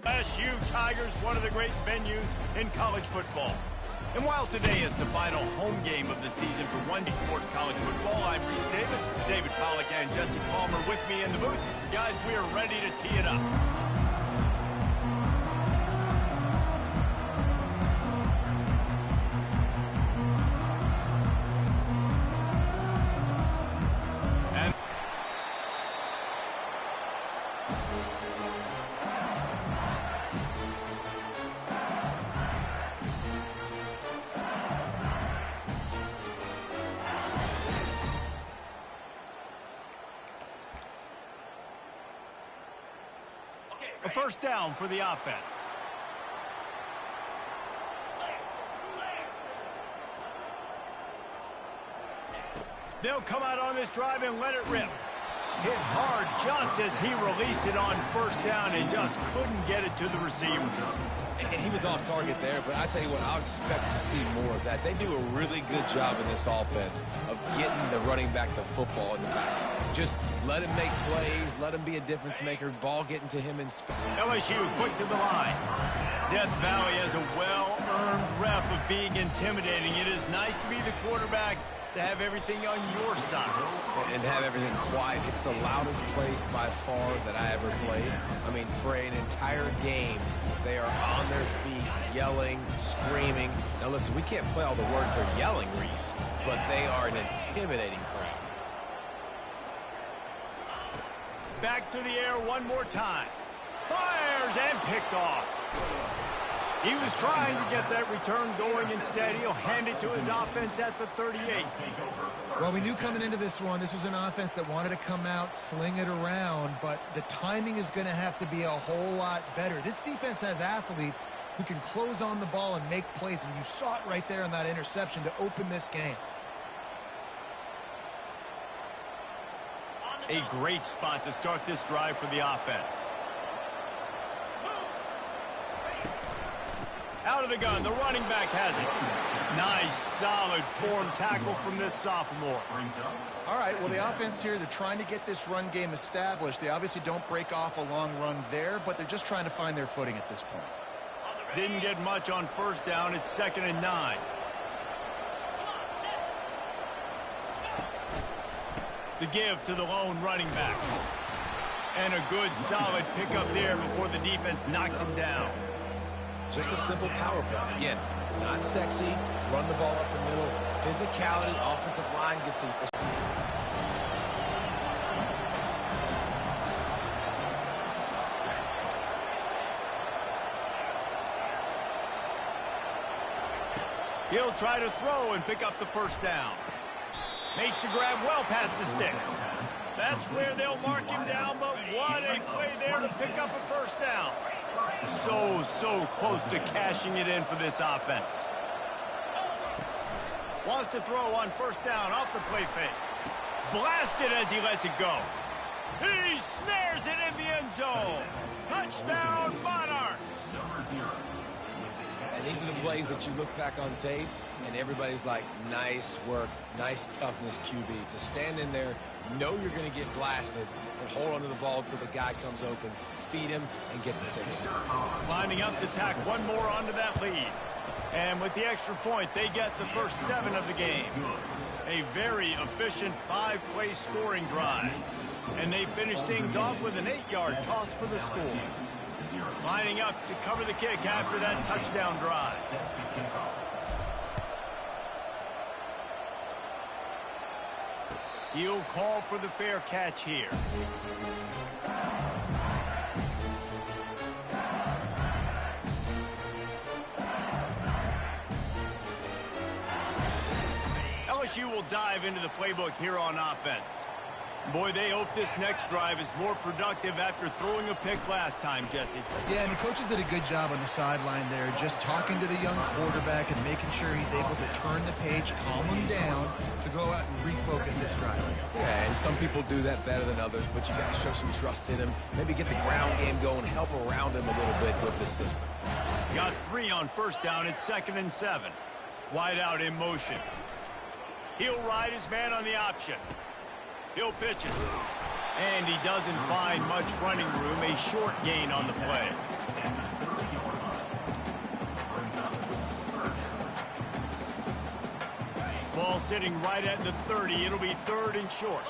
LSU Tigers, one of the great venues in college football. And while today is the final home game of the season for 1D Sports College Football, I'm Reese Davis, David Pollack, and Jesse Palmer with me in the booth. Guys, we are ready to tee it up. A first down for the offense. They'll come out on this drive and let it rip. Hit hard just as he released it on first down and just couldn't get it to the receiver. And he was off target there, but I tell you what, I'll expect to see more of that. They do a really good job in this offense of getting the running back the football in the passing. Just let him make plays, let him be a difference maker, ball getting to him in space. LSU quick to the line. Death Valley has a well-earned rep of being intimidating. It is nice to be the quarterback, to have everything on your side. And have everything quiet. It's the loudest place by far that I ever played. I mean, for an entire game, they are on their feet, yelling, screaming. Now listen, we can't play all the words they're yelling, Reese, but they are an intimidating crowd. Back to the air one more time. Fires and picked off. He was trying to get that return going. Instead, he'll hand it to his offense at the 38. Well, we knew coming into this one, this was an offense that wanted to come out, sling it around, but the timing is going to have to be a whole lot better. This defense has athletes who can close on the ball and make plays, and you saw it right there on that interception to open this game. A great spot to start this drive for the offense. Out of the gun, the running back has it. Nice, solid form tackle from this sophomore. All right, well, the offense here, they're trying to get this run game established. They obviously don't break off a long run there, but they're just trying to find their footing at this point. Didn't get much on first down. It's 2nd and 9. The give to the lone running back. And a good, solid pickup there before the defense knocks him down. Just a simple power play. Again, not sexy, run the ball up the middle, physicality, offensive line gets the... He'll try to throw and pick up the first down. Makes the grab well past the sticks. That's where they'll mark him down, but what a play there to pick up a first down. So close to cashing it in for this offense. Wants to throw on first down off the play fake. Blasted as he lets it go. He snares it in the end zone. Touchdown, Monarchs. And these are the plays that you look back on tape, and everybody's like, nice work, nice toughness, QB. To stand in there, know you're going to get blasted, but hold onto the ball until the guy comes open, feed him, and get the 6. Lining up to tack one more onto that lead. And with the extra point, they get the first 7 of the game. A very efficient 5-play scoring drive. And they finish things off with an 8-yard toss for the score. Lining up to cover the kick after that touchdown drive. He'll call for the fair catch here. LSU will dive into the playbook here on offense. Boy, they hope this next drive is more productive after throwing a pick last time, Jesse. Yeah, and the coaches did a good job on the sideline there, just talking to the young quarterback and making sure he's able to turn the page, calm him down to go out and refocus this drive. Yeah, and some people do that better than others, but you got to show some trust in him. Maybe get the ground game going, help around him a little bit with this system. Got 3 on first down. It's 2nd and 7. Wide out in motion. He'll ride his man on the option. He'll pitch it. And he doesn't find much running room, a short gain on the play. Ball sitting right at the 30. It'll be 3rd and short.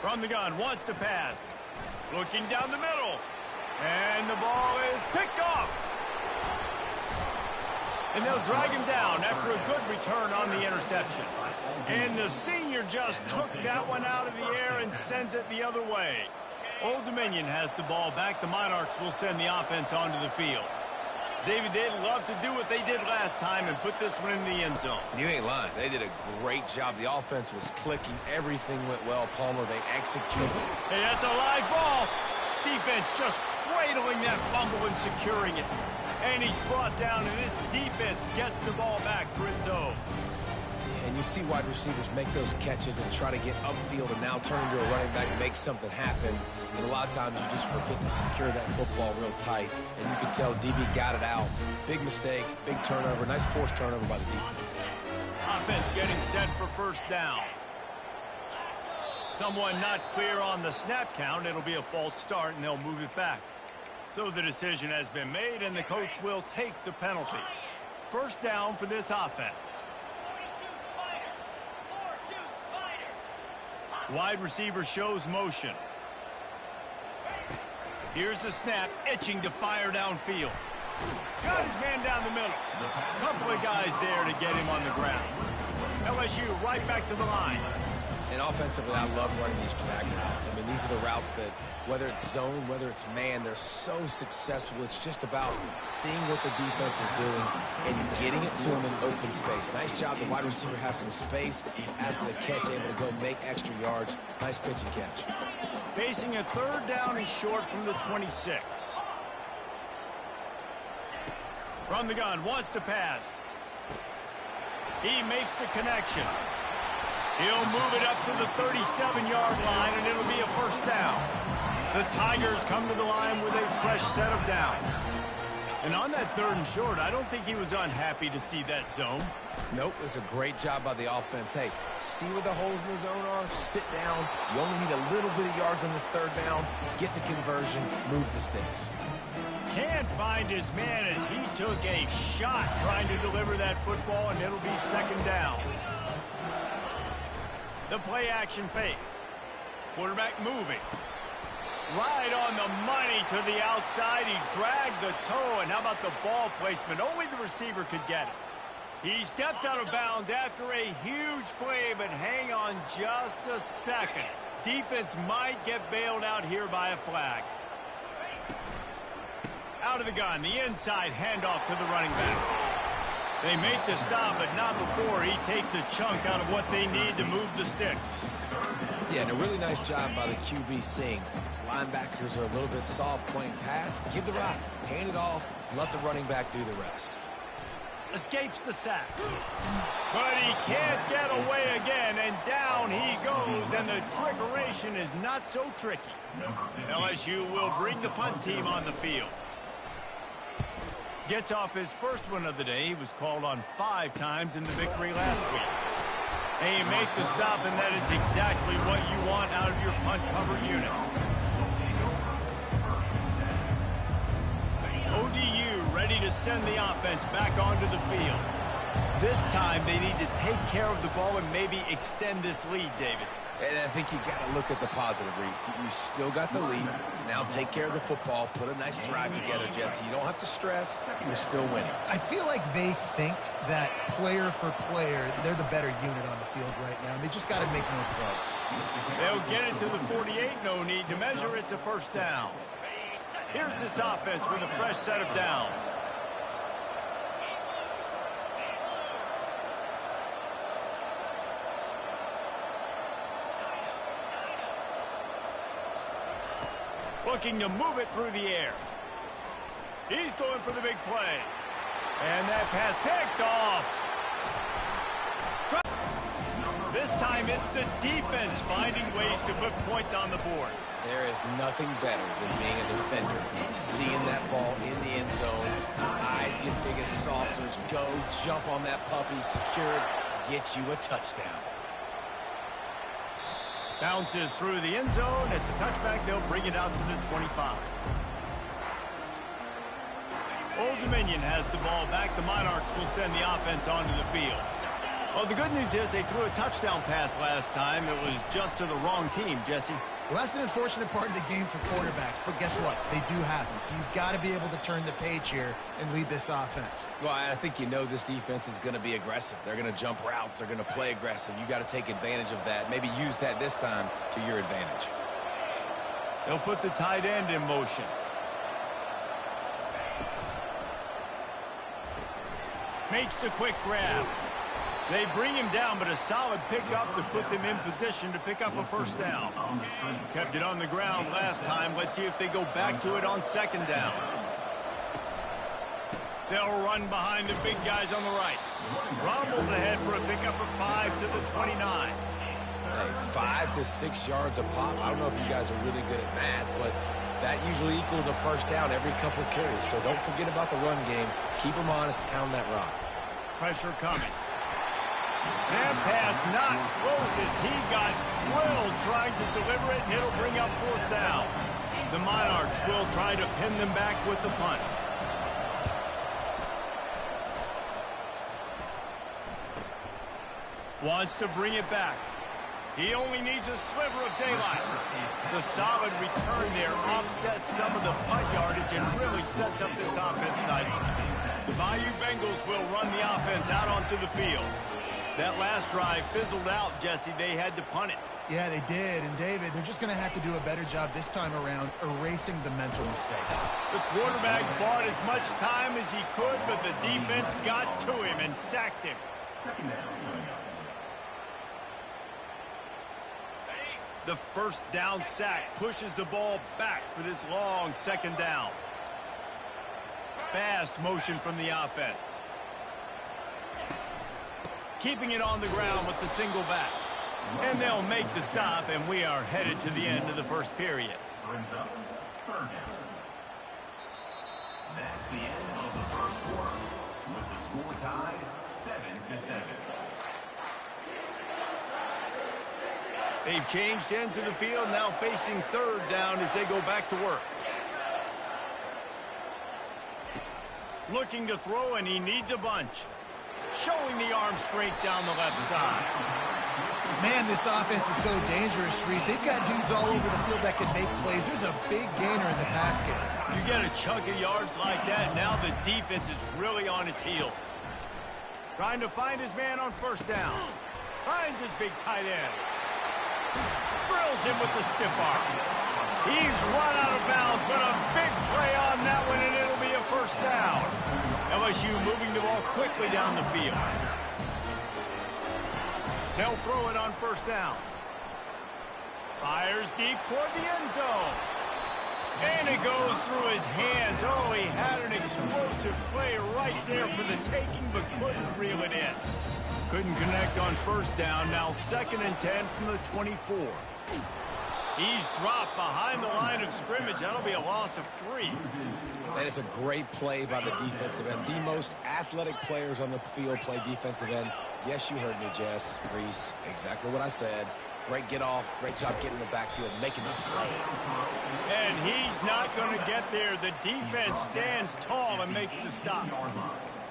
From the gun, wants to pass. Looking down the middle. And the ball is picked off. And they'll drag him down after a good return on the interception. And the senior just took that one out of the air and sends it the other way. Old Dominion has the ball back. The Monarchs will send the offense onto the field. David, they'd love to do what they did last time and put this one in the end zone. You ain't lying. They did a great job. The offense was clicking. Everything went well. Palmer, they executed. Hey, that's a live ball. Defense just cradling that fumble and securing it. And he's brought down, and this defense gets the ball back for its own. Yeah, and you see wide receivers make those catches and try to get upfield and now turn into a running back and make something happen. And a lot of times you just forget to secure that football real tight. And you can tell DB got it out. Big mistake, big turnover, nice forced turnover by the defense. Offense getting set for 1st down. Someone not clear on the snap count. It'll be a false start, and they'll move it back. So the decision has been made, and the coach will take the penalty. 1st down for this offense. Wide receiver shows motion. Here's the snap, itching to fire downfield. Got his man down the middle. Couple of guys there to get him on the ground. LSU right back to the line. And offensively, I love running these drag routes. I mean, these are the routes that, whether it's zone, whether it's man, they're so successful. It's just about seeing what the defense is doing and getting it to them in open space. Nice job. The wide receiver has some space after the catch, able to go make extra yards. Nice pitch and catch. Facing a 3rd down and short from the 26. From the gun, wants to pass. He makes the connection. He'll move it up to the 37-yard line, and it'll be a 1st down. The Tigers come to the line with a fresh set of downs. And on that 3rd and short, I don't think he was unhappy to see that zone. Nope, it was a great job by the offense. Hey, see where the holes in the zone are? Sit down. You only need a little bit of yards on this 3rd down. Get the conversion. Move the sticks. Can't find his man as he took a shot trying to deliver that football, and it'll be 2nd down. The play action fake. Quarterback moving. Right on the money to the outside. He dragged the toe, and how about the ball placement? Only the receiver could get it. He stepped out of bounds after a huge play, but hang on just a second. Defense might get bailed out here by a flag. Out of the gun, the inside handoff to the running back. They make the stop, but not before he takes a chunk out of what they need to move the sticks. Yeah, and a really nice job by the QB seeing. Linebackers are a little bit soft playing pass. Give the rock, hand it off, let the running back do the rest. Escapes the sack. But he can't get away again, and down he goes, and the trickeration is not so tricky. LSU will bring the punt team on the field. Gets off his 1st one of the day. He was called on 5 times in the victory last week. And you make the stop, and that is exactly what you want out of your punt cover unit. ODU ready to send the offense back onto the field. This time they need to take care of the ball and maybe extend this lead, David. And I think you got to look at the positive, Reese. You still got the lead. Now take care of the football. Put a nice drive together, Jesse. You don't have to stress. You're still winning. I feel like they think that player for player, they're the better unit on the field right now. They just got to make more plays. They'll get it to the 48. No need to measure. It's a 1st down. Here's this offense with a fresh set of downs. Looking to move it through the air. He's going for the big play. And that pass picked off. This time it's the defense finding ways to put points on the board. There is nothing better than being a defender. Seeing that ball in the end zone, eyes get big as saucers, go jump on that puppy, secure it, get you a touchdown. Bounces through the end zone. It's a touchback. They'll bring it out to the 25. Old Dominion has the ball back. The Monarchs will send the offense onto the field. Well, the good news is they threw a touchdown pass last time. It was just to the wrong team, Jesse. Well, that's an unfortunate part of the game for quarterbacks, but guess what? They do happen, so you've got to be able to turn the page here and lead this offense. Well, I think you know this defense is going to be aggressive. They're going to jump routes. They're going to play aggressive. You got to take advantage of that. Maybe use that this time to your advantage. They'll put the tight end in motion. Makes the quick grab. They bring him down, but a solid pickup to put them in position to pick up a first down. Kept it on the ground last time. Let's see if they go back to it on second down. They'll run behind the big guys on the right. Rumbles ahead for a pickup of 5 to the 29. Hey, 5 to 6 yards a pop. I don't know if you guys are really good at math, but that usually equals a first down every couple carries. So don't forget about the run game. Keep them honest, pound that rock. Pressure coming. That pass not close as he got drilled trying to deliver it, and it'll bring up fourth down. The Monarchs will try to pin them back with the punt. Wants to bring it back. He only needs a sliver of daylight. The solid return there offsets some of the punt yardage and really sets up this offense nicely. The Bayou Bengals will run the offense out onto the field. That last drive fizzled out, Jesse. They had to punt it. Yeah, they did. And, David, they're just going to have to do a better job this time around erasing the mental mistakes. The quarterback bought as much time as he could, but the defense got to him and sacked him. The first down sack pushes the ball back for this long second down. Fast motion from the offense. Keeping it on the ground with the single back. And they'll make the stop, and we are headed to the end of the first period. That's the end of the first quarter, with the score tied 7-7. They've changed ends of the field, now facing third down as they go back to work. Looking to throw, and he needs a bunch. Showing the arm strength down the left side. Man, this offense is so dangerous, Reese. They've got dudes all over the field that can make plays. There's a big gainer in the pass game. You get a chunk of yards like that, now the defense is really on its heels. Trying to find his man on first down. Finds his big tight end. Drills him with the stiff arm. He's run out of bounds, but a big play on that one, and it'll be a first down. LSU moving the ball quickly down the field. They'll throw it on first down. Fires deep toward the end zone. And it goes through his hands. Oh, he had an explosive play right there for the taking, but couldn't reel it in. Couldn't connect on first down. Now 2nd and 10 from the 24. He's dropped behind the line of scrimmage. That'll be a loss of 3. That is a great play by the defensive end. The most athletic players on the field play defensive end. Yes, you heard me, Jess, Reese. Exactly what I said. Great get off. Great job getting in the backfield, making the play. And he's not going to get there. The defense stands tall and makes the stop.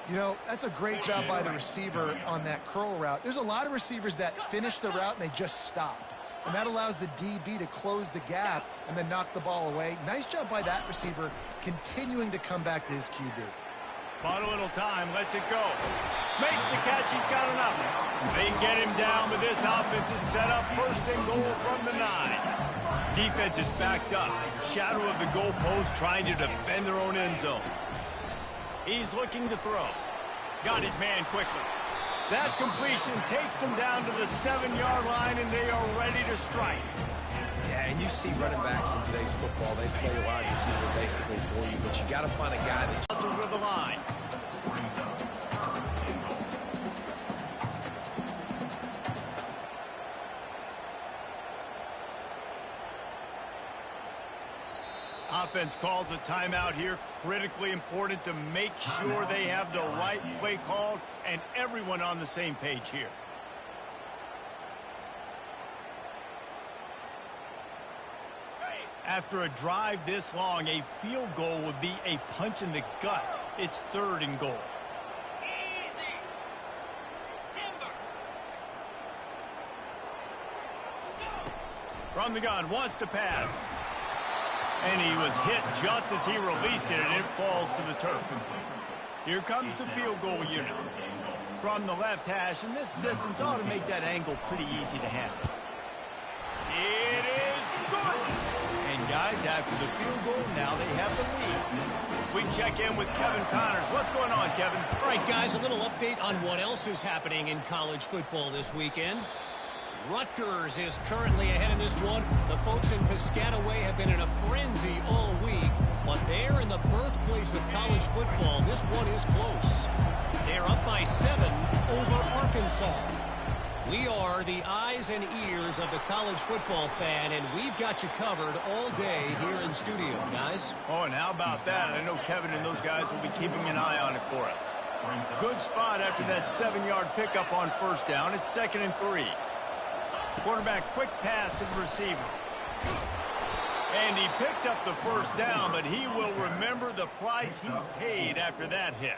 You know, that's a great job by the receiver on that curl route. There's a lot of receivers that finish the route and they just stop. And that allows the DB to close the gap and then knock the ball away. Nice job by that receiver continuing to come back to his QB. Bought a little time, lets it go. Makes the catch, he's got enough. They get him down, but this offense is set up 1st and goal from the 9. Defense is backed up. Shadow of the goalpost trying to defend their own end zone. He's looking to throw. Got his man quickly. That completion takes them down to the 7-yard line, and they are ready to strike. Yeah, and you see running backs in today's football, they play wide receiver basically for you, but you got to find a guy that... Over the line. offense calls a timeout here. Critically important to make sure they have the right play called and everyone on the same page here. After a drive this long, a field goal would be a punch in the gut. It's 3rd and goal. From the gun, wants to pass. And he was hit just as he released it, and it falls to the turf. Here comes the field goal unit. From the left hash, and this distance ought to make that angle pretty easy to handle. It is good! And guys, after the field goal, now they have the lead. We check in with Kevin Connors. What's going on, Kevin? All right, guys, a little update on what else is happening in college football this weekend. Rutgers is currently ahead in this one. The folks in Piscataway have been in a frenzy all week, but they're in the birthplace of college football. This one is close. They're up by 7 over Arkansas. We are the eyes and ears of the college football fan, and we've got you covered all day here in studio, guys. Oh, and how about that? I know Kevin and those guys will be keeping an eye on it for us. Good spot after that 7-yard pickup on 1st down. It's 2nd and 3. Quarterback, quick pass to the receiver. And he picks up the 1st down, but he will remember the price he paid after that hit.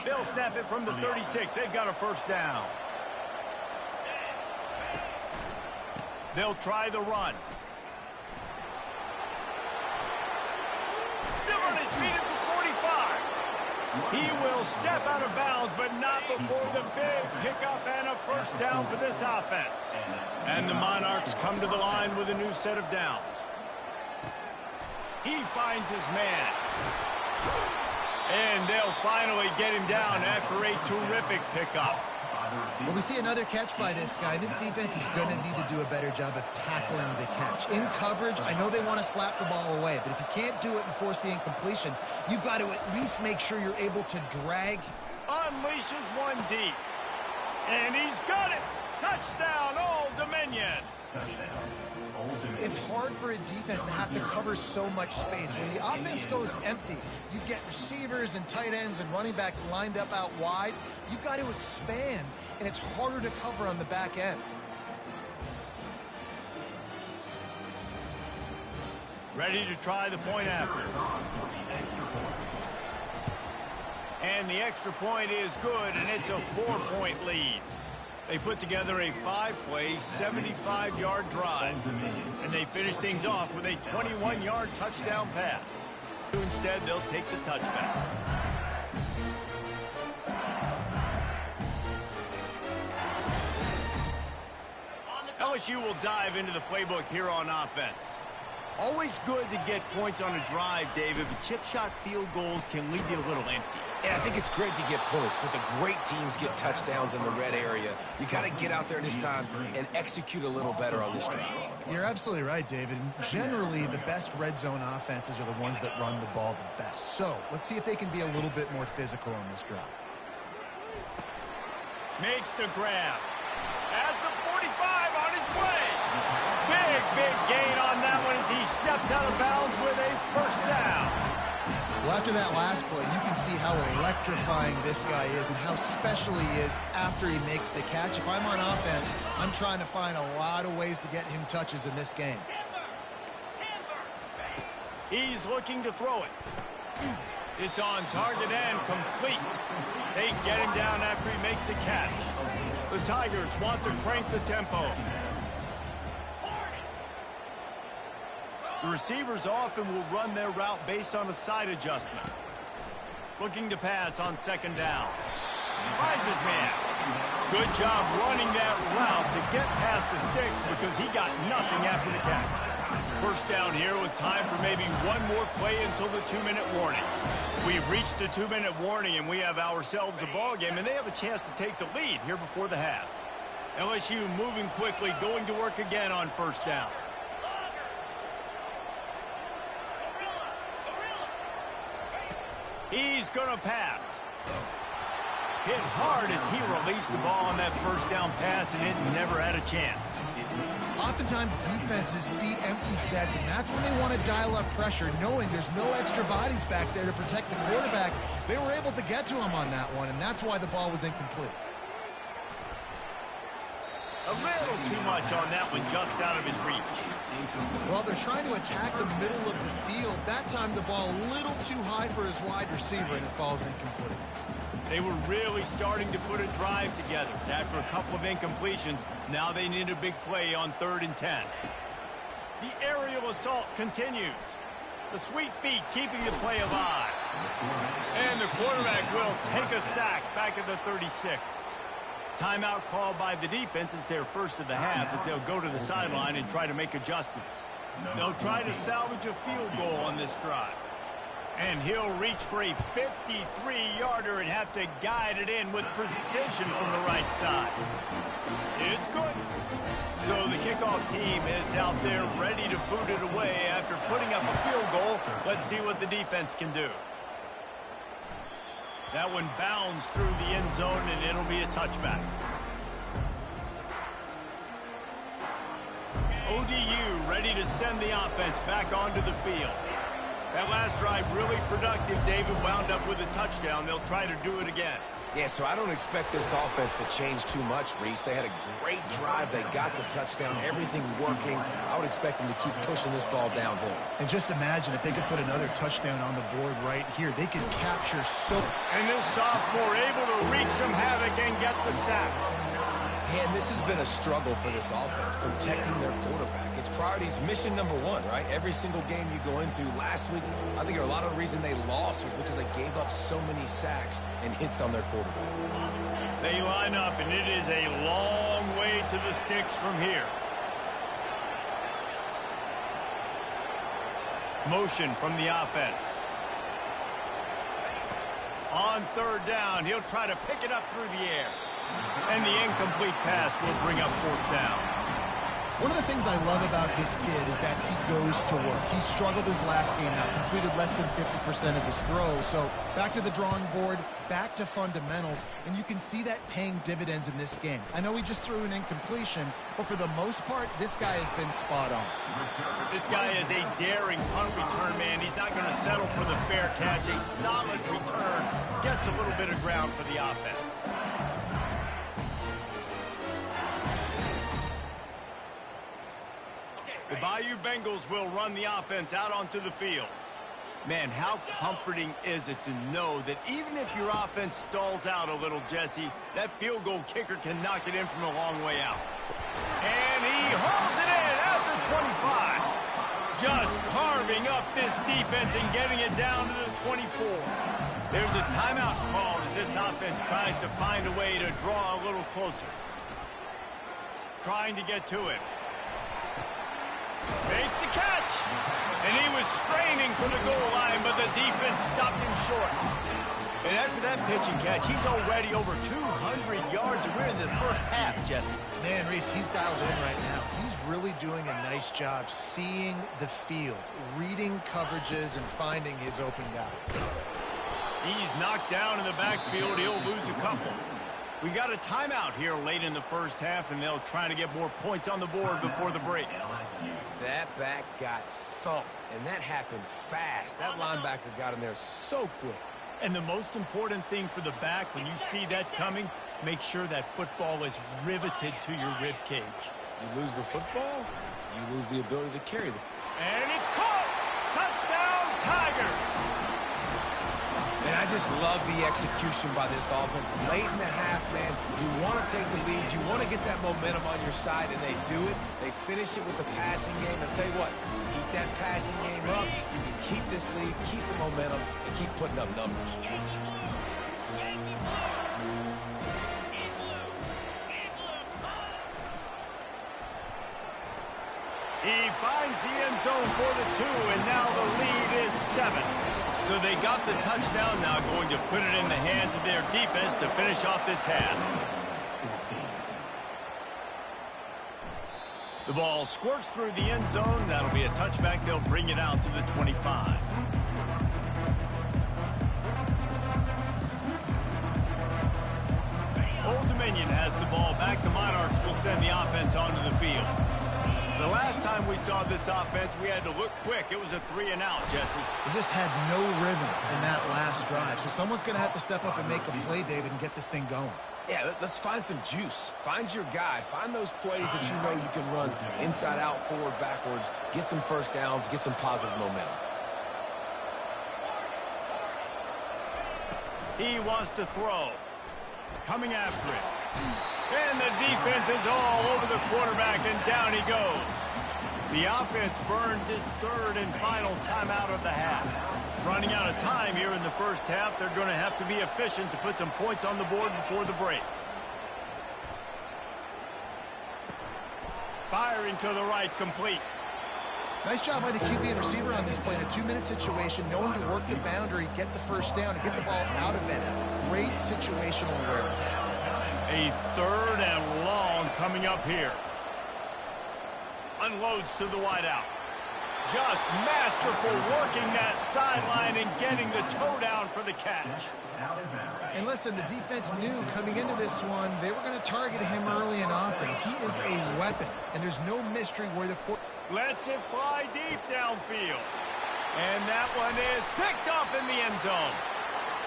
They'll snap it from the 36. They've got a 1st down. They'll try the run. Still on his feet at the 45. He will step out of bounds, but not before the big pickup and a 1st down for this offense. And the Monarchs come to the line with a new set of downs. He finds his man. And they'll finally get him down after a terrific pickup. Well, we see another catch by this guy. This defense is going to need to do a better job of tackling the catch. In coverage, I know they want to slap the ball away, but if you can't do it and force the incompletion, you've got to at least make sure you're able to drag. Unleashes one deep. And he's got it. Touchdown, Old Dominion. It's hard for a defense to have to cover so much space. When the offense goes empty, you get receivers and tight ends and running backs lined up out wide. You've got to expand, and it's harder to cover on the back end. Ready to try the point after. And the extra point is good, and it's a 4-point lead. They put together a 5-play, 75-yard drive. And they finish things off with a 21-yard touchdown pass. Instead, they'll take the touchback. LSU will dive into the playbook here on offense. Always good to get points on a drive, David, but chip shot field goals can leave you a little empty. And I think it's great to get points, but the great teams get touchdowns in the red area. You got to get out there this time and execute a little better on this drive. You're absolutely right, David. Generally, the best red zone offenses are the ones that run the ball the best. So let's see if they can be a little bit more physical on this drive. Makes the grab. At the 45 on his way. Big gain on that one as he steps out of bounds with a 1st down. Well, after that last play, you can see how electrifying this guy is and how special he is after he makes the catch. If I'm on offense, I'm trying to find a lot of ways to get him touches in this game. He's looking to throw it. It's on target and complete. They get him down after he makes the catch. The Tigers want to crank the tempo. The receivers often will run their route based on a side adjustment. Looking to pass on 2nd down. Finds his man. Good job running that route to get past the sticks because he got nothing after the catch. 1st down here with time for maybe one more play until the 2-minute warning. We've reached the 2-minute warning and we have ourselves a ball game, and they have a chance to take the lead here before the half. LSU moving quickly, going to work again on 1st down. He's going to pass. hit hard as he released the ball on that first down pass, and it never had a chance. Oftentimes, defenses see empty sets, and that's when they want to dial up pressure, knowing there's no extra bodies back there to protect the quarterback. They were able to get to him on that one, and that's why the ball was incomplete. A little too much on that one, just out of his reach. Well, they're trying to attack the middle of the field. That time, the ball a little too high for his wide receiver, and it falls incomplete. They were really starting to put a drive together. After a couple of incompletions, now they need a big play on 3rd and 10. The aerial assault continues. The sweet feet keeping the play alive. And the quarterback will take a sack back at the 36. Timeout called by the defense. It's their first of the half as they'll go to the sideline and try to make adjustments. They'll try to salvage a field goal on this drive. And he'll reach for a 53-yarder and have to guide it in with precision from the right side. It's good. So the kickoff team is out there ready to boot it away after putting up a field goal. Let's see what the defense can do. That one bounds through the end zone, and it'll be a touchback. ODU ready to send the offense back onto the field. That last drive really productive. David wound up with a touchdown. They'll try to do it again. Yeah, so I don't expect this offense to change too much, Reese. They had a great drive. They got the touchdown. Everything working. I would expect them to keep pushing this ball downhill. And just imagine if they could put another touchdown on the board right here. They could capture so... And this sophomore able to wreak some havoc and get the sack. And this has been a struggle for this offense, protecting their quarterback. It's priorities, mission number one, right? Every single game you go into. Last week, I think a lot of the reason they lost was because they gave up so many sacks and hits on their quarterback. They line up, and it is a long way to the sticks from here. Motion from the offense. On 3rd down, he'll try to pick it up through the air. And the incomplete pass will bring up 4th down. One of the things I love about this kid is that he goes to work. He struggled his last game out, completed less than 50% of his throws. So back to the drawing board, back to fundamentals, and you can see that paying dividends in this game. I know he just threw an incompletion, but for the most part, this guy has been spot on. This guy is a daring punt return man. He's not going to settle for the fair catch. A solid return gets a little bit of ground for the offense. The Bayou Bengals will run the offense out onto the field. Man, how comforting is it to know that even if your offense stalls out a little, Jesse, that field goal kicker can knock it in from a long way out. And he hauls it in at the 25. Just carving up this defense and getting it down to the 24. There's a timeout called as this offense tries to find a way to draw a little closer. Trying to get to it. Makes the catch. And he was straining for the goal line, but the defense stopped him short. And after that pitch and catch, he's already over 200 yards, and we're in the first half, Jesse. Man, Reese, he's dialed in right now. He's really doing a nice job seeing the field, reading coverages, and finding his open guy. He's knocked down in the backfield. He'll lose a couple. We got a timeout here late in the first half, and they'll try to get more points on the board before the break. That back got thumped, and that happened fast. That linebacker got in there so quick. And the most important thing for the back, when you see that coming, make sure that football is riveted to your rib cage. You lose the football, you lose the ability to carry the... And it's caught! Touchdown, Tigers! And I just love the execution by this offense. Late in the half, man, you want to take the lead. You want to get that momentum on your side, and they do it. They finish it with the passing game. I'll tell you what, keep that passing game up. You can keep this lead, keep the momentum, and keep putting up numbers. He finds the end zone for the 2, and now the lead is 7. So they got the touchdown, now going to put it in the hands of their defense to finish off this half. The ball squirts through the end zone. That'll be a touchback. They'll bring it out to the 25. Dominion has the ball back. The Monarchs will send the offense onto the field. The last time we saw this offense, we had to look quick. It was a 3-and-out, Jesse. They just had no rhythm in that last drive. So someone's going to have to step up and make a play, David, and get this thing going. Yeah, let's find some juice. Find your guy. Find those plays that you know you can run inside out, forward, backwards. Get some first downs. Get some positive momentum. He wants to throw. Coming after it. And the defense is all over the quarterback, and down he goes. The offense burns his third and final timeout of the half. Running out of time here in the first half, they're going to have to be efficient to put some points on the board before the break. Firing to the right, complete. Nice job by the QB and receiver on this play in a 2-minute situation, knowing to work the boundary, get the first down, and get the ball out of it. It's great situational awareness. A third and long coming up here. Unloads to the wideout. Just masterful working that sideline and getting the toe down for the catch. And listen, the defense knew coming into this one, they were going to target him early and often. He is a weapon, and there's no mystery where the quarterback lets it fly deep downfield. And that one is picked off in the end zone.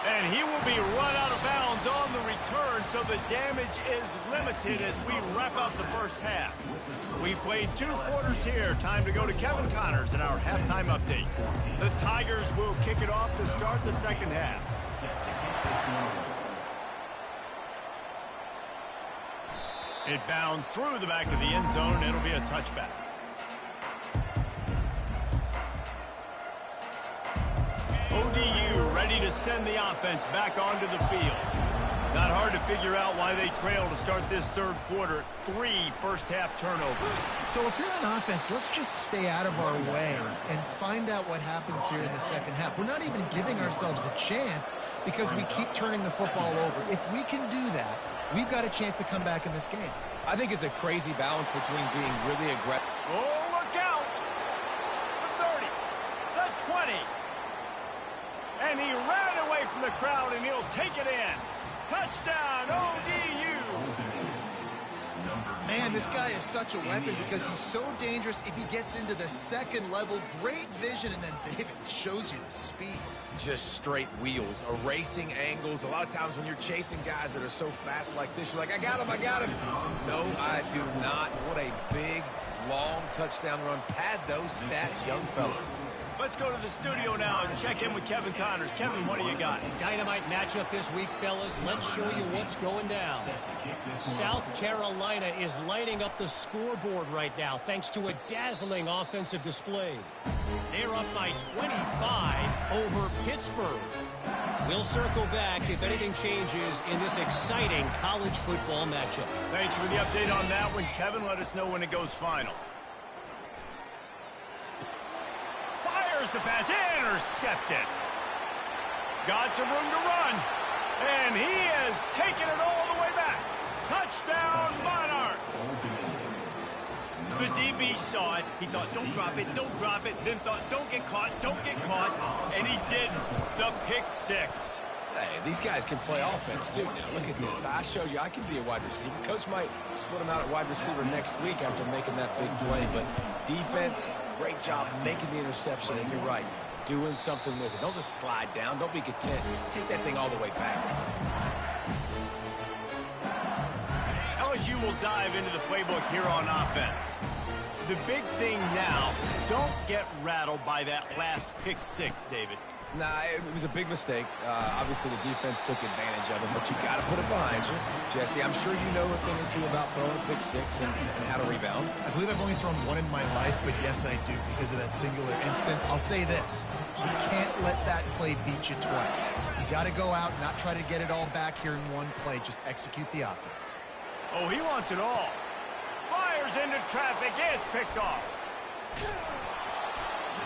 And he will be run out of bounds on the return, so the damage is limited as we wrap up the first half. We played 2 quarters here. Time to go to Kevin Connors in our halftime update. The Tigers will kick it off to start the second half. It bounds through the back of the end zone, and it'll be a touchback. ODU ready to send the offense back onto the field. Not hard to figure out why they trail to start this third quarter. 3 first-half turnovers. So if you're on offense, let's just stay out of our way and find out what happens here in the second half. We're not even giving ourselves a chance because we keep turning the football over. If we can do that, we've got a chance to come back in this game. I think it's a crazy balance between being really aggressive. Oh, look out! The 30, the 20. And he ran away from the crowd, and he'll take it in. Touchdown, ODU! Man, this guy is such a weapon because he's so dangerous if he gets into the second level. Great vision, and then David shows you the speed. Just straight wheels, erasing angles. A lot of times when you're chasing guys that are so fast like this, you're like, I got him, I got him. No, I do not. What a big, long touchdown run. Pad those stats, young fella. Let's go to the studio now and check in with Kevin Connors. Kevin, what do you got? Dynamite matchup this week, fellas. Let's show you what's going down. South Carolina is lighting up the scoreboard right now thanks to a dazzling offensive display. They're up by 25 over Pittsburgh. We'll circle back if anything changes in this exciting college football matchup. Thanks for the update on that one, Kevin. Let us know when it goes final. Fires the pass, intercepted. Got some room to run, and he has taken it all the way back. Touchdown, Monarchs. The DB saw it. He thought, don't drop it, then thought, don't get caught, and he didn't. The pick 6. Hey, these guys can play offense, too. Now, look at this. I showed you I can be a wide receiver. Coach might split him out at wide receiver next week after making that big play. But defense, great job making the interception. And you're right, doing something with it. Don't just slide down. Don't be content. Take that thing all the way back. LSU will dive into the playbook here on offense. The big thing now, don't get rattled by that last pick 6, David. Nah, it was a big mistake. Obviously, the defense took advantage of it, but you got to put it behind you. Jesse, I'm sure you know a thing or two about throwing a pick 6 and how to rebound. I believe I've only thrown one in my life, but yes, I do because of that singular instance. I'll say this. You can't let that play beat you twice. You got to go out, not try to get it all back here in one play. Just execute the offense. Oh, he wants it all. Fires into traffic. It's picked off.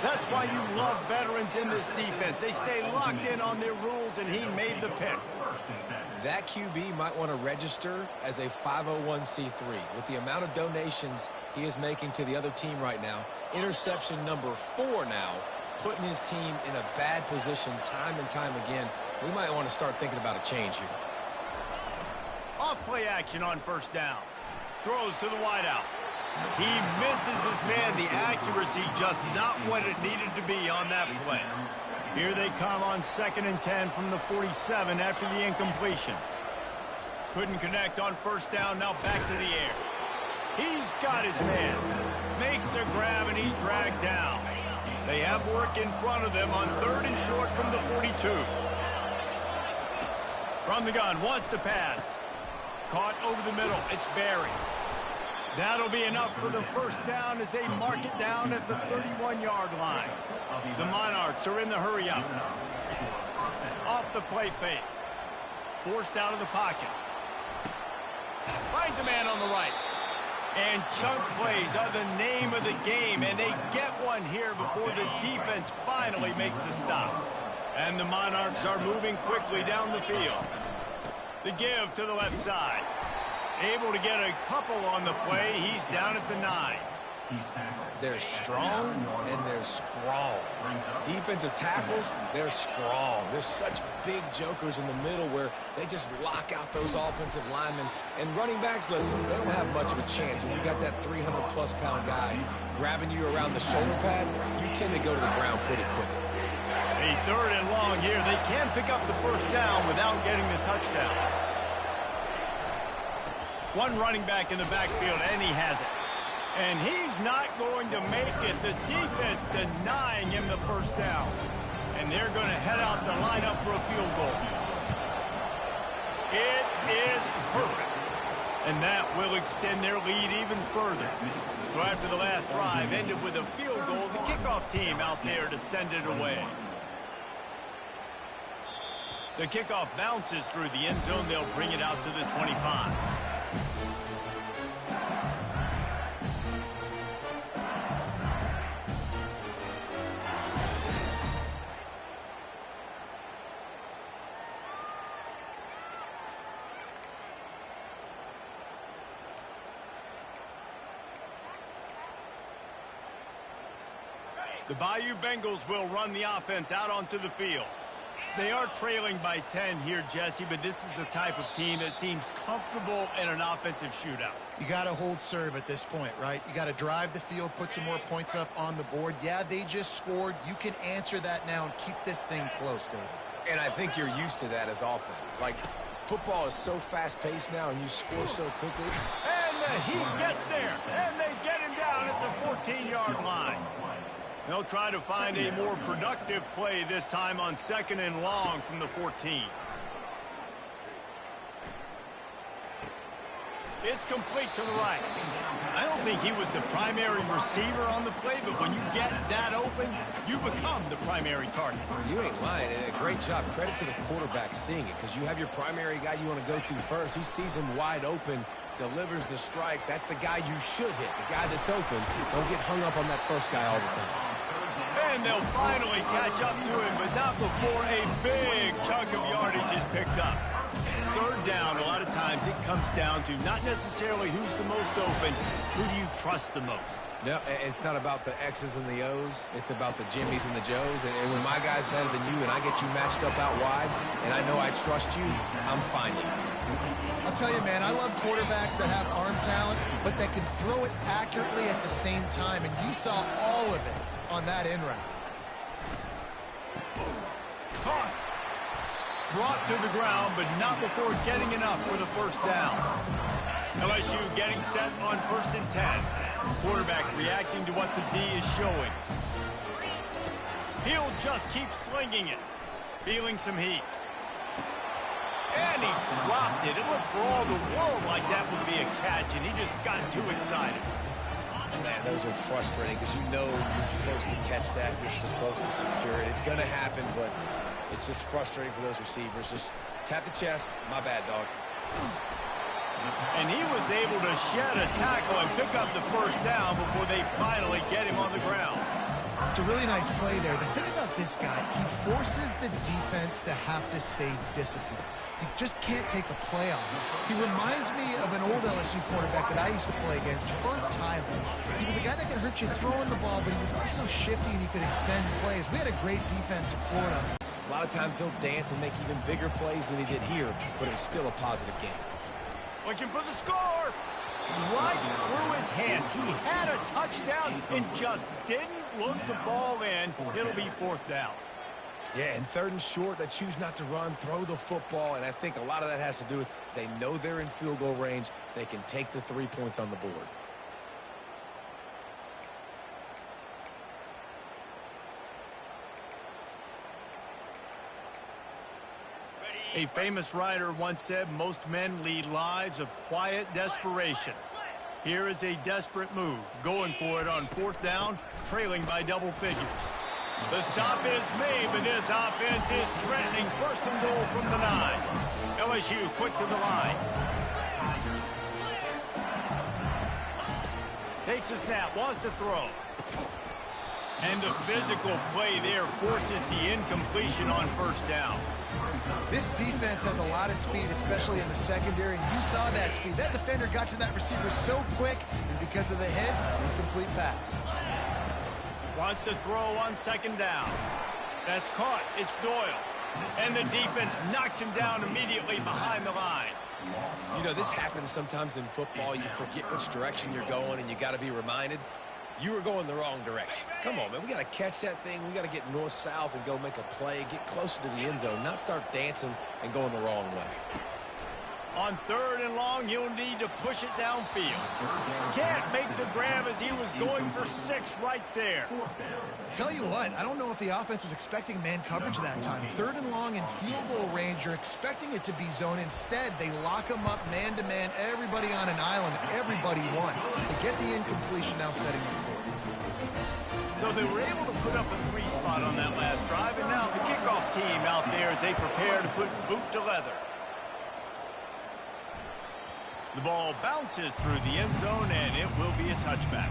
That's why you love veterans in this defense. They stay locked in on their rules, and he made the pick. That QB might want to register as a 501c3. With the amount of donations he is making to the other team right now, interception number 4 now, putting his team in a bad position time and time again. We might want to start thinking about a change here. Enough play action on first down. Throws to the wideout. He misses his man. The accuracy just not what it needed to be on that play. Here they come on 2nd and 10 from the 47 after the incompletion. Couldn't connect on first down. Now back to the air. He's got his man. Makes a grab, and he's dragged down. They have work in front of them on 3rd and short from the 42. From the gun, wants to pass. Caught over the middle. It's Barry. That'll be enough for the first down as they mark it down at the 31-yard line. The Monarchs are in the hurry-up. Off the play fake. Forced out of the pocket. Finds a man on the right. And chunk plays are the name of the game, and they get one here before the defense finally makes the stop. And the Monarchs are moving quickly down the field. The give to the left side. Able to get a couple on the play. He's down at the 9. They're strong and they're strong. Defensive tackles, they're strong. There's such big jokers in the middle where they just lock out those offensive linemen. And running backs, listen, they don't have much of a chance. When you got that 300-plus pound guy grabbing you around the shoulder pad, you tend to go to the ground pretty quickly. A 3rd and long here. They can pick up the first down without getting the touchdown. One running back in the backfield, and he has it. And he's not going to make it. The defense denying him the first down. And they're going to head out to line up for a field goal. It is perfect. And that will extend their lead even further. So after the last drive ended with a field goal, the kickoff team out there to send it away. The kickoff bounces through the end zone. They'll bring it out to the 25. The Bayou Bengals will run the offense out onto the field. They are trailing by 10 here, Jesse, but this is the type of team that seems comfortable in an offensive shootout. You got to hold serve at this point, right? You got to drive the field, put some more points up on the board. Yeah, they just scored. You can answer that now and keep this thing close, David. And I think you're used to that as offense. Like, football is so fast-paced now, and you score so quickly. And he gets there, and they get him down at the 14-yard line. They'll try to find a more productive play this time on 2nd and long from the 14. It's complete to the right. I don't think he was the primary receiver on the play, but when you get that open, you become the primary target. You ain't lying, and a great job. Credit to the quarterback seeing it, because you have your primary guy you want to go to first. He sees him wide open, delivers the strike. That's the guy you should hit, the guy that's open. Don't get hung up on that first guy all the time. And they'll finally catch up to him, but not before a big chunk of yardage is picked up. 3rd down, a lot of times it comes down to not necessarily who's the most open, who do you trust the most? No, it's not about the X's and the O's. It's about the Jimmys and the Joes. And when my guy's better than you and I get you matched up out wide and I know I trust you, I'm finding you. I'll tell you, man, I love quarterbacks that have arm talent, but that can throw it accurately at the same time. And you saw all of it on that in route. Caught. Brought to the ground, but not before getting enough for the first down. LSU getting set on 1st and 10. Quarterback reacting to what the D is showing. He'll just keep slinging it. Feeling some heat. And he dropped it. It looked for all the world like that would be a catch, and he just got too excited. Man, those are frustrating because you know you're supposed to catch that. You're supposed to secure it. It's going to happen, but it's just frustrating for those receivers. Just tap the chest. My bad, dog. And he was able to shed a tackle and pick up the first down before they finally get him on the ground. It's a really nice play there. The thing about this guy, he forces the defense to have to stay disciplined. You just can't take a play on him. He reminds me of an old LSU quarterback that I used to play against, Herb Tyler. He was a guy that could hurt you throwing the ball, but he was also shifty and he could extend plays. We had a great defense in Florida. A lot of times he'll dance and make even bigger plays than he did here, but it was still a positive game. Looking for the score. Right through his hands. He had a touchdown and just didn't look the ball in. It'll be 4th down. Yeah, and 3rd and short, they choose not to run, throw the football, and I think a lot of that has to do with they know they're in field goal range. They can take the 3 points on the board. A famous writer once said most men lead lives of quiet desperation. Here is a desperate move, going for it on 4th down, trailing by double figures. The stop is made, but this offense is threatening 1st and goal from the 9. LSU quick to the line. Takes a snap, wants to throw. And the physical play there forces the incompletion on 1st down. This defense has a lot of speed, especially in the secondary, and you saw that speed. That defender got to that receiver so quick, and because of the hit, incomplete pass. Wants to throw on 2nd down. That's caught. It's Doyle. And the defense knocks him down immediately behind the line. You know, this happens sometimes in football. You forget which direction you're going, and you got to be reminded you were going the wrong direction. Come on, man. We got to catch that thing. We got to get north-south and go make a play, get closer to the end zone, not start dancing and going the wrong way. On 3rd and long, you'll need to push it downfield. Can't make the grab as he was going for 6 right there. Tell you what, I don't know if the offense was expecting man coverage that time. 3rd and long in field goal range, you're expecting it to be zone. Instead, they lock them up man-to-man, everybody on an island, everybody won. They get the incompletion, now setting up for it. So they were able to put up a 3 spot on that last drive, and now the kickoff team out there as they prepare to put boot to leather. The ball bounces through the end zone, and it will be a touchback.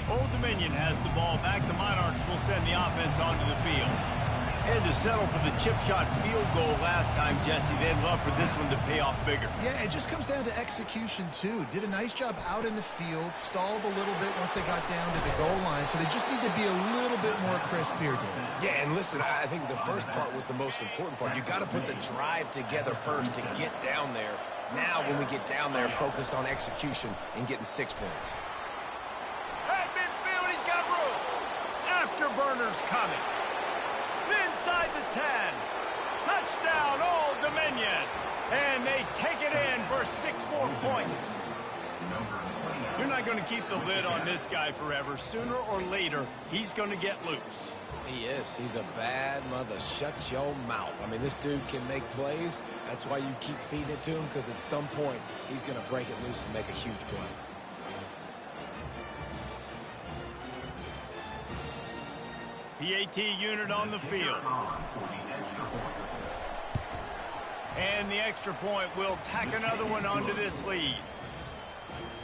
Old Dominion has the ball back. The Monarchs will send the offense onto the field. Had to settle for the chip shot field goal last time, Jesse. They'd love for this one to pay off bigger. Yeah, it just comes down to execution, too. Did a nice job out in the field, stalled a little bit once they got down to the goal line, so they just need to be a little bit more crisp here, David. Yeah, and listen, I think the first part was the most important part. You got to put the drive together first to get down there. Now, when we get down there, focus on execution and getting 6 points. At midfield, he's got room. Afterburners coming. Inside the 10. Touchdown, Old Dominion. And they take it in for 6 more points. You're not going to keep the lid on this guy forever. Sooner or later, he's going to get loose. He is. He's a bad mother. Shut your mouth. I mean, this dude can make plays. That's why you keep feeding it to him, because at some point, he's going to break it loose and make a huge play. PAT unit on the field. And the extra point will tack another one onto this lead.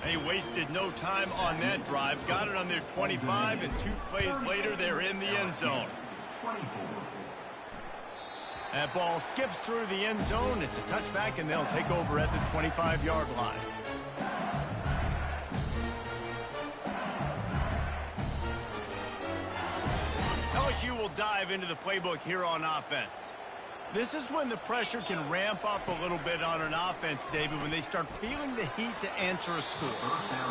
They wasted no time on that drive. Got it on their 25, and 2 plays later, they're in the end zone. That ball skips through the end zone. It's a touchback, and they'll take over at the 25-yard line. LSU will dive into the playbook here on offense. This is when the pressure can ramp up a little bit on an offense, David, when they start feeling the heat to answer a score.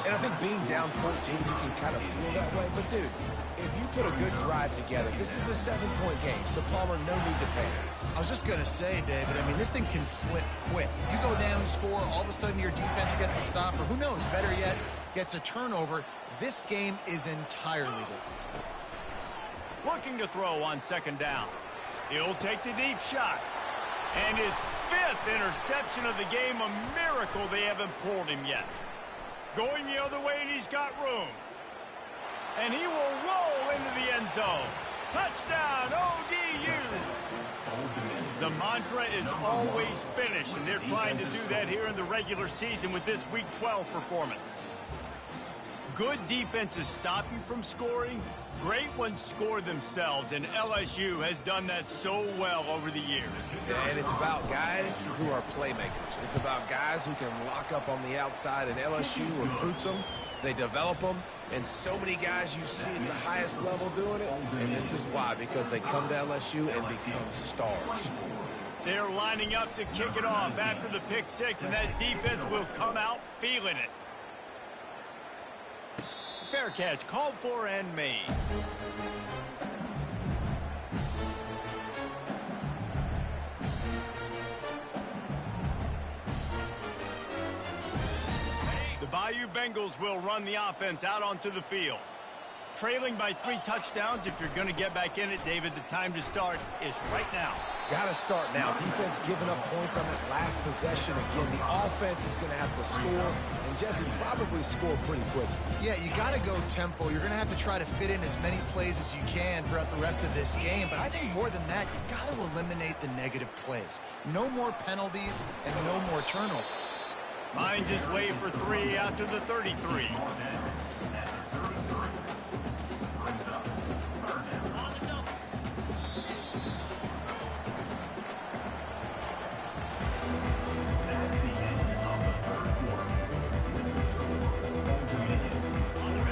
And I think being down 14, you can kind of feel that way. But, dude, if you put a good drive together, this is a 7-point game, so Palmer, no need to panic. I was just going to say, David, I mean, this thing can flip quick. You go down, score, all of a sudden your defense gets a stop, or who knows, better yet, gets a turnover. This game is entirely different. Looking to throw on 2nd down. He'll take the deep shot. And his 5th interception of the game, a miracle they haven't pulled him yet. Going the other way, and he's got room. And he will roll into the end zone. Touchdown, ODU! The mantra is always finish, and they're trying to do that here in the regular season with this Week 12 performance. Good defenses stop you from scoring. Great ones score themselves, and LSU has done that so well over the years. And it's about guys who are playmakers. It's about guys who can lock up on the outside, and LSU recruits them. They develop them, and so many guys you see at the highest level doing it, and this is why, because they come to LSU and become stars. They're lining up to kick it off after the pick six, and that defense will come out feeling it. Fair catch, called for and made. The Bayou Bengals will run the offense out onto the field. Trailing by 3 touchdowns, if you're going to get back in it, David, the time to start is right now. Got to start now. Defense giving up points on that last possession. Again, the offense is going to have to score, and Jesse probably score pretty quickly. Yeah, you got to go tempo. You're going to have to try to fit in as many plays as you can throughout the rest of this game. But I think more than that, you got to eliminate the negative plays. No more penalties and no more turnovers. Finds his way for 3 out to the 33.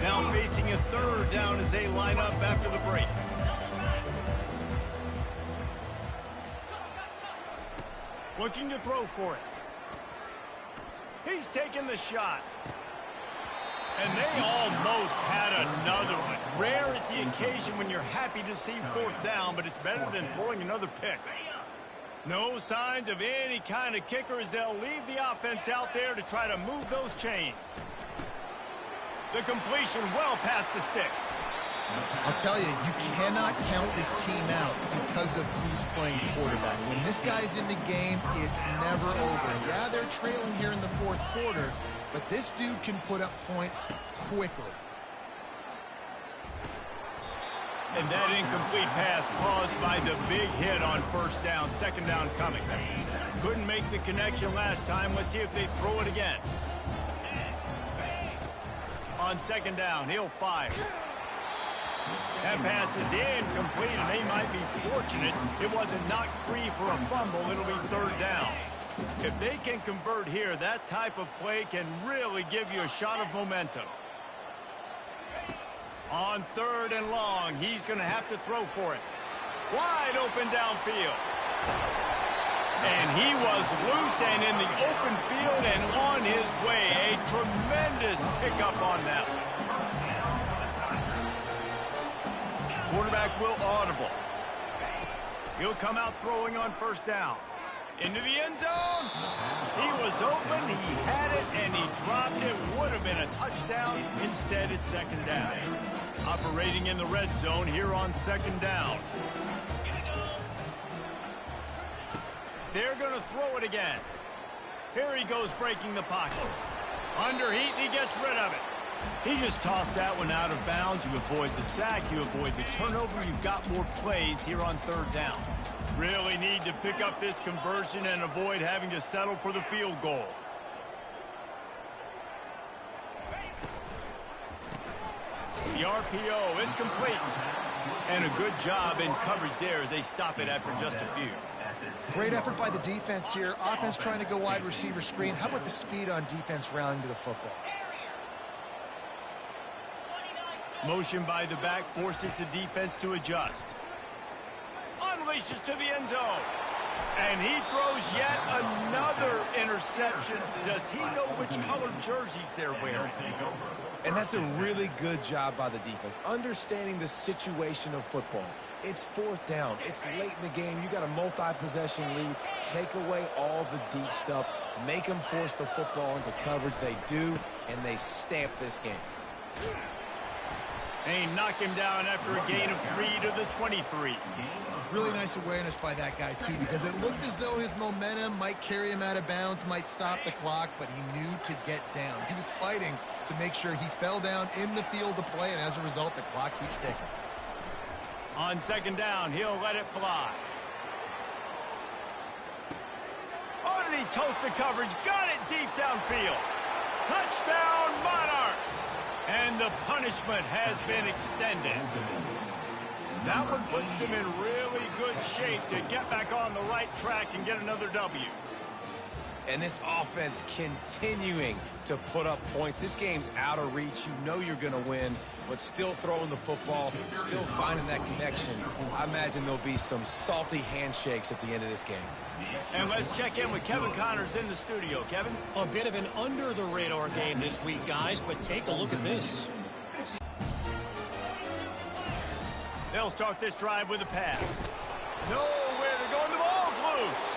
Now facing a 3rd down as they line up after the break. Looking to throw for it. He's taking the shot. And they almost had another one. Rare is the occasion when you're happy to see 4th down, but it's better than throwing another pick. No signs of any kind of kicker as they'll leave the offense out there to try to move those chains. The completion well past the sticks. I'll tell you, you cannot count this team out because of who's playing quarterback. When this guy's in the game, it's never over. Yeah, they're trailing here in the 4th quarter, but this dude can put up points quickly. And that incomplete pass caused by the big hit on 1st down, 2nd down coming. Couldn't make the connection last time. Let's see if they throw it again. On 2nd down, he'll fire. That pass is incomplete, and they might be fortunate it wasn't knocked free for a fumble. It'll be 3rd down. If they can convert here, that type of play can really give you a shot of momentum. On 3rd and long, he's going to have to throw for it. Wide open downfield. And he was loose and in the open field and on his way. A tremendous pickup on that one. Quarterback will audible. He'll come out throwing on 1st down. Into the end zone. He was open, he had it, and he dropped it. Would have been a touchdown. Instead, it's 2nd down. Operating in the red zone here on 2nd down. They're going to throw it again. Here he goes breaking the pocket. Under heat, and he gets rid of it. He just tossed that one out of bounds. You avoid the sack, you avoid the turnover. You've got more plays here on 3rd down. Really need to pick up this conversion and avoid having to settle for the field goal. The RPO, it's complete. And a good job in coverage there as they stop it after just a few. Great effort by the defense here. Offense trying to go wide receiver screen. How about the speed on defense rallying to the football? Motion by the back forces the defense to adjust. Unleashes to the end zone. And he throws yet another interception. Does he know which colored jerseys they're wearing? And that's a really good job by the defense, understanding the situation of football. It's 4th down. It's late in the game. You got a multi-possession lead. Take away all the deep stuff. Make them force the football into coverage. They do, and they stamp this game. They knock him down after a gain of 3 to the 23. Really nice awareness by that guy, too, because it looked as though his momentum might carry him out of bounds, might stop the clock, but he knew to get down. He was fighting to make sure he fell down in the field to play, and as a result, the clock keeps ticking. On 2nd down, he'll let it fly. Oh, did he toast the coverage? Got it deep downfield. Touchdown, Monarchs! And the punishment has been extended. That one puts them in really good shape to get back on the right track and get another W. And this offense continuing to put up points. This game's out of reach. You know you're going to win, but still throwing the football, still finding that connection. I imagine there'll be some salty handshakes at the end of this game. And let's check in with Kevin Connors in the studio. Kevin? A bit of an under-the-radar game this week, guys, but take a look at this. They'll start this drive with a pass. Nowhere to go, and the ball's loose.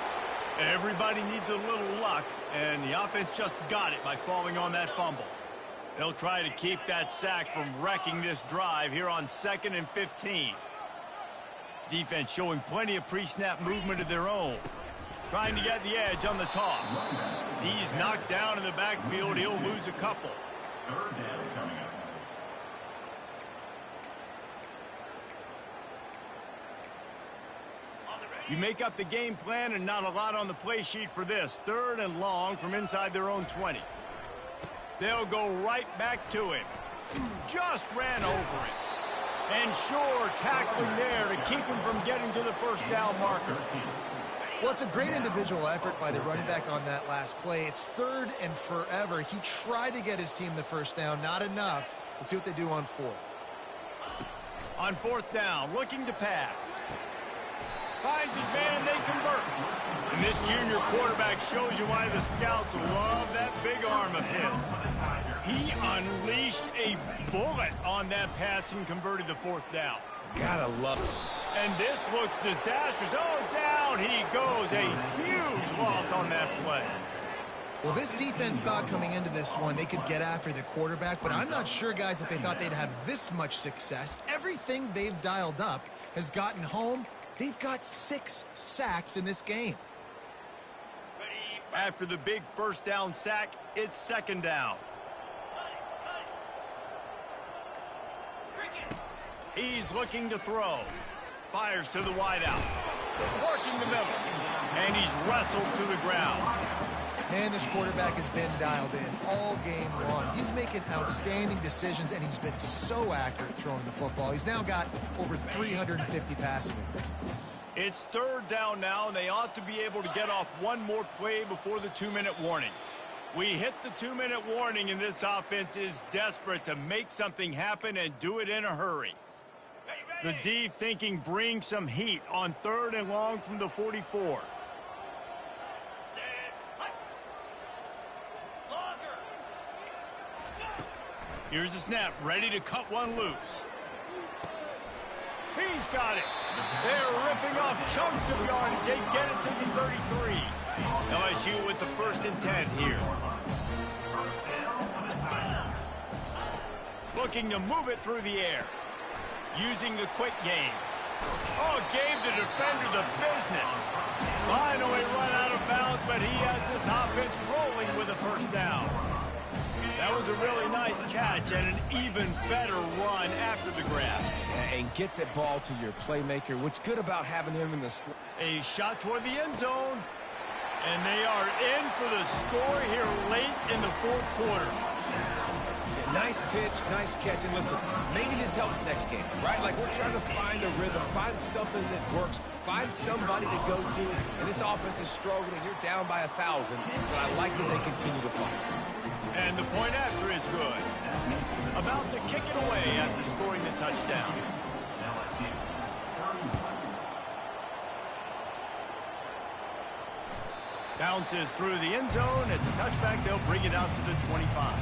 Everybody needs a little luck, and the offense just got it by falling on that fumble. They'll try to keep that sack from wrecking this drive here on 2nd and 15. Defense showing plenty of pre-snap movement of their own. Trying to get the edge on the toss. He's knocked down in the backfield. He'll lose a couple. Third down coming up. You make up the game plan and not a lot on the play sheet for this. 3rd and long from inside their own 20. They'll go right back to him. Just ran over it. And sure, tackling there to keep him from getting to the first down marker. Well, it's a great individual effort by the running back on that last play. It's 3rd and forever. He tried to get his team the first down. Not enough. Let's see what they do on 4th. On 4th down, looking to pass. Finds his man, they convert. And this junior quarterback shows you why the scouts love that big arm of his. He unleashed a bullet on that pass and converted the 4th down. Gotta love it. And this looks disastrous. Oh, down he goes. A huge loss on that play. Well, this defense thought coming into this one they could get after the quarterback, but I'm not sure, guys, if they thought they'd have this much success. Everything they've dialed up has gotten home. They've got 6 sacks in this game. After the big first down sack, it's 2nd down. He's looking to throw. Fires to the wideout. Working the middle. And he's wrestled to the ground. And this quarterback has been dialed in all game long. He's making outstanding decisions, and he's been so accurate throwing the football. He's now got over 350 passing yards. It's 3rd down now, and they ought to be able to get off one more play before the 2-minute warning. We hit the 2-minute warning, and this offense is desperate to make something happen and do it in a hurry. The D thinking bring some heat on 3rd and long from the 44. Here's the snap, ready to cut one loose. He's got it. They're ripping off chunks of yardage. They get it to the 33. LSU with the 1st and 10 here. Looking to move it through the air. Using the quick game. Oh, gave the defender the business. Finally run out of bounds, but he has this offense rolling with a 1st down. That was a really nice catch and an even better run after the grab. Yeah, and get that ball to your playmaker. What's good about having him in the A shot toward the end zone. And they are in for the score here late in the 4th quarter. Yeah, nice pitch, nice catch. And listen, maybe this helps next game, right? Like we're trying to find a rhythm, find something that works, find somebody to go to. And this offense is struggling. You're down by 1,000, but I like that they continue to fight. And the point after is good. About to kick it away after scoring the touchdown. Bounces through the end zone. It's a touchback. They'll bring it out to the 25.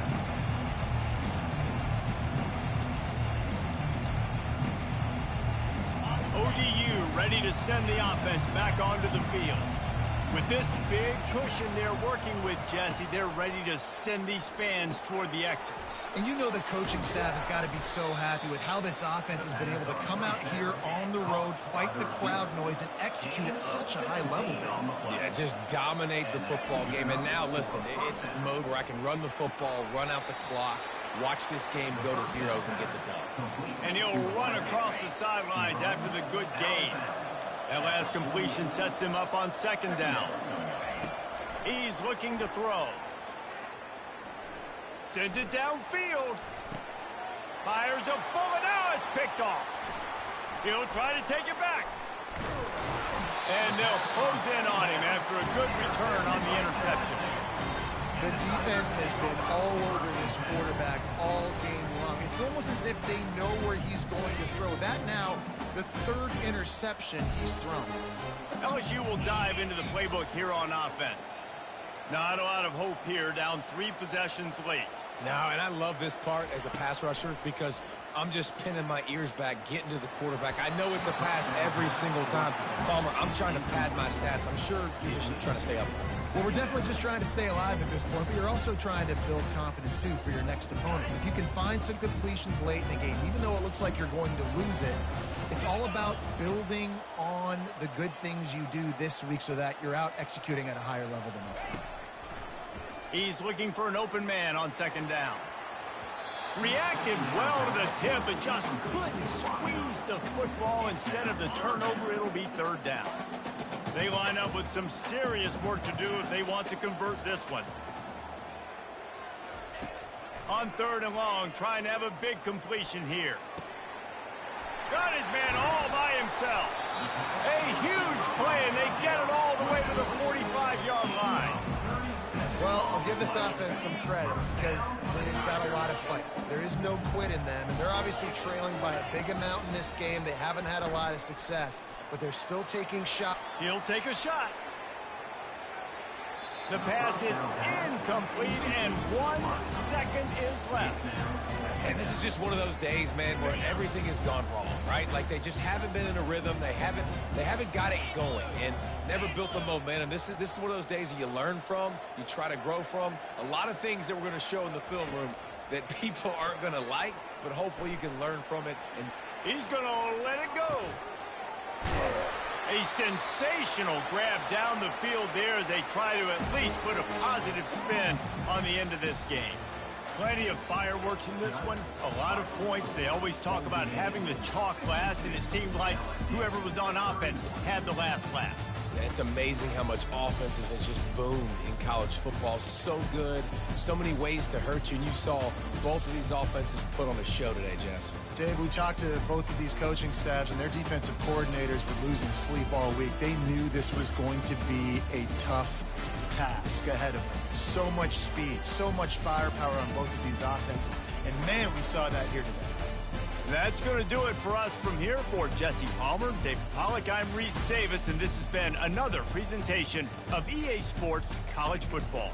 ODU ready to send the offense back onto the field. With this big cushion they're working with, Jesse, they're ready to send these fans toward the exits. And you know the coaching staff has got to be so happy with how this offense has been able to come out here on the road, fight the crowd noise, and execute at such a high level, Dan. Yeah, just dominate the football game. And now, listen, it's mode where I can run the football, run out the clock, watch this game go to zeros and get the dub. And he'll run across the sidelines after the good gain. That last completion sets him up on 2nd down. He's looking to throw. Sends it downfield. Fires a bullet. Now it's picked off. He'll try to take it back. And they'll close in on him after a good return on the interception. The defense has been all over this quarterback all game long. It's almost as if they know where he's going to throw. That now, the third interception he's thrown. LSU will dive into the playbook here on offense. Not a lot of hope here, down 3 possessions late. No, and I love this part as a pass rusher because I'm just pinning my ears back, getting to the quarterback. I know it's a pass every single time. Palmer, I'm trying to pad my stats. I'm sure you're just trying to stay up. Well, we're definitely just trying to stay alive at this point, but you're also trying to build confidence, too, for your next opponent. If you can find some completions late in the game, even though it looks like you're going to lose it, it's all about building on the good things you do this week so that you're out executing at a higher level the next time. He's looking for an open man on second down. Reacted well to the tip, but just couldn't squeeze the football. Instead of the turnover, it'll be third down. They line up with some serious work to do if they want to convert this one. On third and long, trying to have a big completion here. Got his man all by himself. A huge play, and they get it all the way to the 45-yard line. Well, I'll give this offense some credit because they've got a lot of fight. There is no quit in them, and they're obviously trailing by a big amount in this game. They haven't had a lot of success, but they're still taking shots. He'll take a shot. The pass is incomplete, and 1 second is left. And this is just one of those days, man, where everything has gone wrong, right? Like they just haven't been in a rhythm. They haven't got it going and never built the momentum. This is one of those days that you learn from, you try to grow from. A lot of things that we're going to show in the film room that people aren't going to like, but hopefully you can learn from it. And he's going to let it go. A sensational grab down the field there as they try to at least put a positive spin on the end of this game. Plenty of fireworks in this one, a lot of points. They always talk about having the chalk last, and it seemed like whoever was on offense had the last laugh. It's amazing how much offense has just boomed in college football. So good, so many ways to hurt you, and you saw both of these offenses put on a show today, Jess. Dave, we talked to both of these coaching staffs, and their defensive coordinators were losing sleep all week. They knew this was going to be a tough task ahead of them. So much speed, so much firepower on both of these offenses. And, man, we saw that here today. That's going to do it for us from here. For Jesse Palmer, David Pollack, I'm Reese Davis, and this has been another presentation of EA Sports College Football.